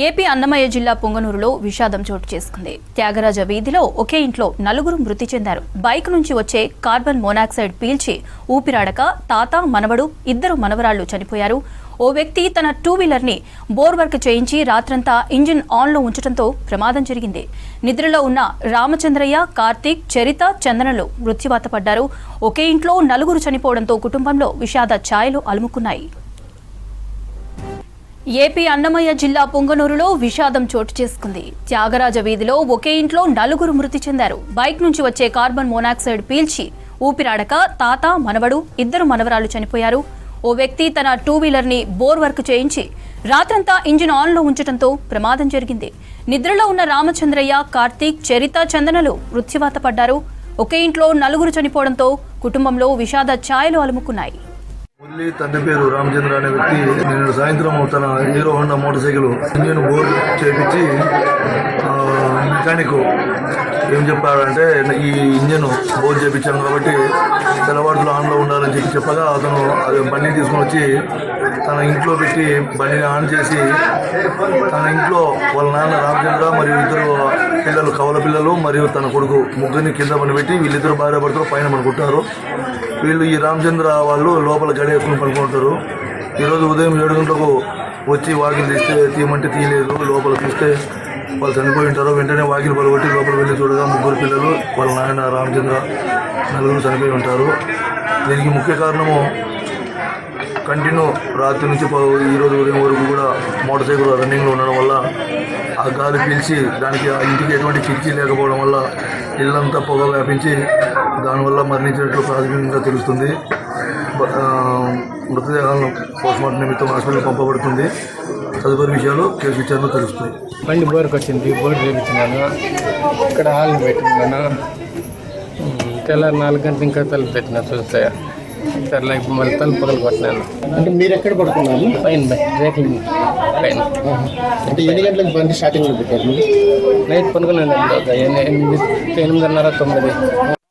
AP Annamayya జిల్లా పొంగనూరులో విషాదం చోటు చేసుకుంది. త్యాగరాజ వీధిలో ఒకే ఇంట్లో నలుగురు మృతి చెందారు. బైక్ నుంచి వచ్చే కార్బన్ మోనాక్సైడ్ పీల్చి ఊపిరాడక తాత, మనవడు, ఇద్దరు మనవరాళ్లు చనిపోయారు. ఓ వ్యక్తి తన టూ వీలర్ ని బోర్ వర్క్ చేయించి రాత్రంతా ఇంజిన్ ఆన్లో ఉంచడంతో ప్రమాదం జరిగింది. నిద్రలో ఉన్న రామచంద్రయ్య, కార్తీక్, చరిత, చందనలు మృత్యువాత పడ్డారు. ఒకే ఇంట్లో నలుగురు చనిపోవడంతో కుటుంబంలో విషాద ఛాయలు అలుముకున్నాయి. ఏపీ అన్నమయ్య జిల్లా పొంగనూరులో విషాదం చోటు చేసుకుంది. త్యాగరాజ వీధిలో ఒకే ఇంట్లో నలుగురు మృతి చెందారు. బైక్ నుంచి వచ్చే కార్బన్ మోనాక్సైడ్ పీల్చి ఊపిరాడక తాత, మనవడు, ఇద్దరు మనవరాళ్లు చనిపోయారు. ఓ వ్యక్తి తన టూ వీలర్ ని బోర్ వర్క్ చేయించి రాత్రంతా ఇంజిన్ ఆన్లో ఉంచడంతో ప్రమాదం జరిగింది. నిద్రలో ఉన్న రామచంద్రయ్య, కార్తీక్, చరిత, చందనలు మృత్యువాత పడ్డారు. ఒకే ఇంట్లో నలుగురు చనిపోవడంతో కుటుంబంలో విషాద ఛాయలు అలుముకున్నాయి. మురళి తండ్రి పేరు రామచంద్ర అనే వ్యక్తి నిన్న సాయంత్రం తన hero Honda motor cycle engine bore చేపించి మెకానిక్ ఏం చెప్పాడంటే ఈ ఇంజిన్ బోర్ చేయించాను కాబట్టి తెల్లవారులు ఆన్లో ఉండాలని చెప్పగా అతను అది బండిని తీసుకొని వచ్చి తన ఇంట్లో పెట్టి బండిని ఆన్ చేసి తన ఇంట్లో వాళ్ళ నాన్న రామచంద్ర మరియు ఇద్దరు పిల్లలు, కవల పిల్లలు మరియు తన కొడుకు ముగ్గురిని కింద పనిపెట్టి వీళ్ళిద్దరు భార్య భర్తలు పైన పడుకుంటారు. వీళ్ళు ఈ రామచంద్ర వాళ్ళు లోపల గడియేసుకుని పడుకుంటారు. ఈరోజు ఉదయం 7 గంటలకు వచ్చి వాకిలు తీయమంటే తీయలేదు. లోపల చూస్తే వాళ్ళు చనిపోయి ఉంటారు. వెంటనే వాకిలు పలగొట్టి లోపల వెళ్ళి చూడగా ముగ్గురు పిల్లలు, వాళ్ళ నాయన రామచంద్ర, నలుగురు చనిపోయి ఉంటారు. దీనికి ముఖ్య కారణము కంటిన్యూ రాత్రి నుంచి ఈరోజు ఉదయం వరకు కూడా మోటార్ సైకిల్ రన్నింగ్లో ఉండడం వల్ల ఆ గాలి పీల్చి దానికి ఆ ఇంటికి ఎటువంటి కిటికీ లేకపోవడం వల్ల ఇల్లంతా పొగ వ్యాపించి దానివల్ల మరణించినట్లు ప్రాథమికంగా తెలుస్తుంది. మృతదేహాలను పోస్ట్మార్టం నిమిత్తం హాస్పిటల్కి పంపబడుతుంది. తదుపరి విషయాలు కేసు విచారణ తెలుస్తాయి. బండి బోర్కి వచ్చింది, బోర్ చేయించినాను. ఇక్కడ హాల్ని పెట్టుకున్నాను. తెల్లారి 4 గంటలు ఇంకా తలుపు పెట్టినా చూస్తే సర్లే మళ్ళీ తలుపు పగలు కొట్టినాను. అంటే మీరు ఎక్కడ పడుకున్నారు? పైన రేకులు పైన. అంటే ఎన్ని గంటలకు బండి స్టార్టింగ్లో పెట్టారు? నైట్ పనుకున్నాను 8:30, 9.